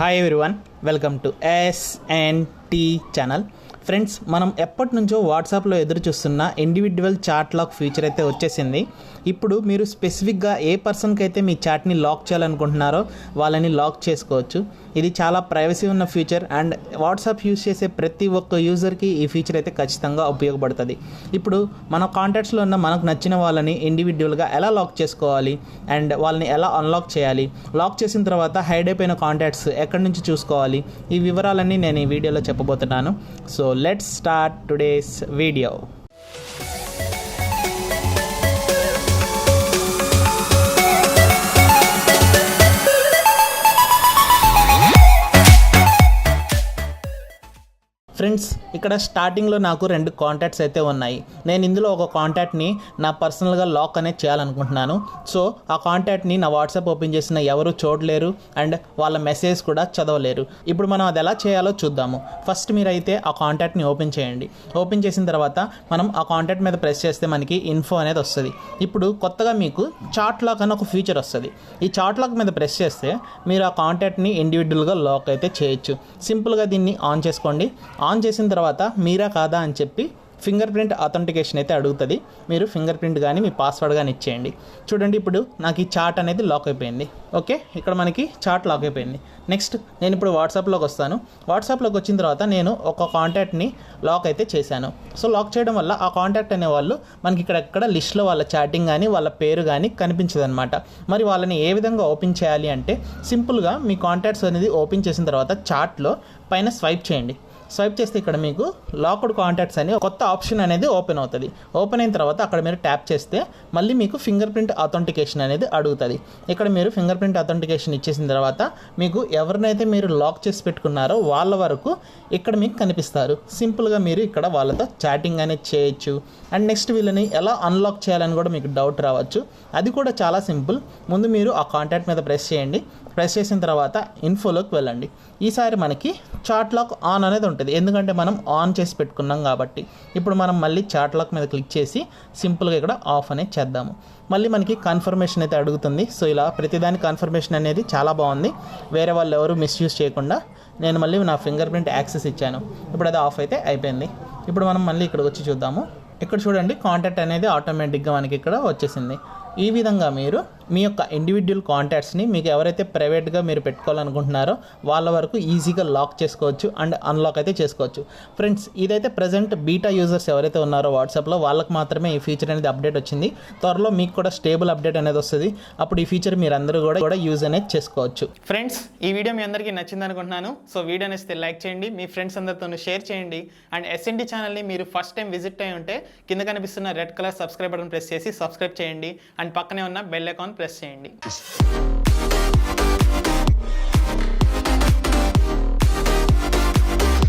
Hi everyone, welcome to SNT channel. Friends, మనం ఎప్పటి నుంచో వాట్సాప్లో ఎదురు చూస్తున్న ఇండివిజువల్ చాట్ లాక్ ఫీచర్ అయితే వచ్చేసింది. ఇప్పుడు మీరు స్పెసిఫిక్గా ఏ పర్సన్కి అయితే మీ చాట్ని లాక్ చేయాలనుకుంటున్నారో వాళ్ళని లాక్ చేసుకోవచ్చు. ఇది చాలా ప్రైవసీ ఉన్న ఫీచర్ అండ్ వాట్సాప్ యూజ్ చేసే ప్రతి ఒక్క యూజర్కి ఈ ఫీచర్ అయితే ఖచ్చితంగా ఉపయోగపడుతుంది. ఇప్పుడు మన కాంటాక్ట్స్లో ఉన్న మనకు నచ్చిన వాళ్ళని ఇండివిజువల్గా ఎలా లాక్ చేసుకోవాలి అండ్ వాళ్ళని ఎలా అన్లాక్ చేయాలి, లాక్ చేసిన తర్వాత హైడ్ అయిపోయిన కాంటాక్ట్స్ ఎక్కడి నుంచి చూసుకోవాలి, ఈ వివరాలన్నీ నేను ఈ వీడియోలో చెప్పబోతున్నాను. So let's start today's video. Friends, ఇక్కడ స్టార్టింగ్లో నాకు 2 కాంటాక్ట్స్ అయితే ఉన్నాయి. నేను ఇందులో ఒక కాంటాక్ట్ని నా పర్సనల్గా లాక్ అనేది చేయాలనుకుంటున్నాను. సో ఆ కాంటాక్ట్ని నా వాట్సాప్ ఓపెన్ చేసిన ఎవరు చూడలేరు అండ్ వాళ్ళ మెసేజ్ కూడా చదవలేరు. ఇప్పుడు మనం అది ఎలా చేయాలో చూద్దాము. ఫస్ట్ మీరైతే ఆ కాంటాక్ట్ని ఓపెన్ చేయండి. ఓపెన్ చేసిన తర్వాత మనం ఆ కాంటాక్ట్ మీద ప్రెస్ చేస్తే మనకి ఇన్ఫో అనేది వస్తుంది. ఇప్పుడు కొత్తగా మీకు చాట్ లాక్ అని ఒక ఫీచర్ వస్తుంది. ఈ చాట్ లాక్ మీద ప్రెస్ చేస్తే మీరు ఆ కాంటాక్ట్ని ఇండివిజువల్గా లాక్ అయితే చేయొచ్చు. సింపుల్గా దీన్ని ఆన్ చేసుకోండి. ఆన్ చేసిన తర్వాత మీరా కాదా అని చెప్పి ఫింగర్ ప్రింట్ అథెంటికేషన్ అయితే అడుగుతుంది. మీరు ఫింగర్ ప్రింట్ కానీ మీ పాస్వర్డ్ కానీ ఇచ్చేయండి. చూడండి, ఇప్పుడు నాకు ఈ చాట్ అనేది లాక్ అయిపోయింది. ఓకే, ఇక్కడ మనకి చాట్ లాక్ అయిపోయింది. నెక్స్ట్ నేను ఇప్పుడు వాట్సాప్లోకి వస్తాను. వాట్సాప్లోకి వచ్చిన తర్వాత నేను ఒక కాంటాక్ట్ని లాక్ అయితే చేశాను. సో లాక్ చేయడం వల్ల ఆ కాంటాక్ట్ అనేవాళ్ళు మనకి ఇక్కడ లిస్ట్లో వాళ్ళ చాటింగ్ కానీ వాళ్ళ పేరు కానీ కనిపించదు అనమాట. మరి వాళ్ళని ఏ విధంగా ఓపెన్ చేయాలి అంటే సింపుల్గా మీ కాంటాక్ట్స్ అనేది ఓపెన్ చేసిన తర్వాత చాట్లో పైన స్వైప్ చేయండి. స్వైప్ చేస్తే ఇక్కడ మీకు లాక్డ్ కాంటాక్ట్స్ అని కొత్త ఆప్షన్ అనేది ఓపెన్ అవుతుంది. ఓపెన్ అయిన తర్వాత అక్కడ మీరు ట్యాప్ చేస్తే మళ్ళీ మీకు ఫింగర్ ప్రింట్ అథెంటికేషన్ అనేది అడుగుతుంది. ఇక్కడ మీరు ఫింగర్ ప్రింట్ అథెంటికేషన్ ఇచ్చేసిన తర్వాత మీకు ఎవరినైతే మీరు లాక్ చేసి పెట్టుకున్నారో వాళ్ళ వరకు ఇక్కడ మీకు కనిపిస్తారు. సింపుల్గా మీరు ఇక్కడ వాళ్ళతో చాటింగ్ అనేది చేయొచ్చు. అండ్ నెక్స్ట్ వీళ్ళని ఎలా అన్లాక్ చేయాలని కూడా మీకు డౌట్ రావచ్చు. అది కూడా చాలా సింపుల్. ముందు మీరు ఆ కాంటాక్ట్ మీద ప్రెస్ చేయండి. ప్రెస్ చేసిన తర్వాత ఇన్ఫోలోకి వెళ్ళండి. ఈసారి మనకి చాట్ లాక్ ఆన్ అనేది ఉంటుంది, ఎందుకంటే మనం ఆన్ చేసి పెట్టుకున్నాం కాబట్టి. ఇప్పుడు మనం మళ్ళీ చాట్ లాక్ మీద క్లిక్ చేసి సింపుల్గా ఇక్కడ ఆఫ్ అనేది చేద్దాము. మళ్ళీ మనకి కన్ఫర్మేషన్ అయితే అడుగుతుంది. సో ఇలా ప్రతిదాని కన్ఫర్మేషన్ అనేది చాలా బాగుంది. వేరే వాళ్ళు ఎవరు మిస్యూజ్ చేయకుండా నేను మళ్ళీ నా ఫింగర్ ప్రింట్ యాక్సెస్ ఇచ్చాను. ఇప్పుడు అది ఆఫ్ అయితే అయిపోయింది. ఇప్పుడు మనం మళ్ళీ ఇక్కడికి వచ్చి చూద్దాము. ఇక్కడ చూడండి, కాంటాక్ట్ అనేది ఆటోమేటిక్గా మనకి ఇక్కడ వచ్చేసింది. ఈ విధంగా మీరు మీ యొక్క ఇండివిజువల్ కాంటాక్ట్స్ని మీకు ఎవరైతే ప్రైవేట్గా మీరు పెట్టుకోవాలనుకుంటున్నారో వాళ్ళ వరకు ఈజీగా లాక్ చేసుకోవచ్చు అండ్ అన్లాక్ అయితే చేసుకోవచ్చు. ఫ్రెండ్స్, ఇదైతే ప్రజెంట్ బీటా యూజర్స్ ఎవరైతే ఉన్నారో వాట్సాప్లో వాళ్ళకి మాత్రమే ఈ ఫీచర్ అనేది అప్డేట్ వచ్చింది. త్వరలో మీకు కూడా స్టేబుల్ అప్డేట్ అనేది వస్తుంది. అప్పుడు ఈ ఫీచర్ మీరు అందరూ కూడా యూజ్ అనేది చేసుకోవచ్చు. ఫ్రెండ్స్, ఈ వీడియో మీ అందరికీ నచ్చింది అనుకుంటున్నాను. సో వీడియో నచ్చితే లైక్ చేయండి, మీ ఫ్రెండ్స్ అందరితో షేర్ చేయండి. అండ్ ఎస్ఎన్టీ ఛానల్ని మీరు ఫస్ట్ టైం విజిట్ అయ్యి ఉంటే కింద కనిపిస్తున్న red colour subscribe button press చేసి సబ్స్క్రైబ్ చేయండి. అండ్ పక్కనే ఉన్న బెల్ ఐకాన్ ప్రెస్ చేయండి.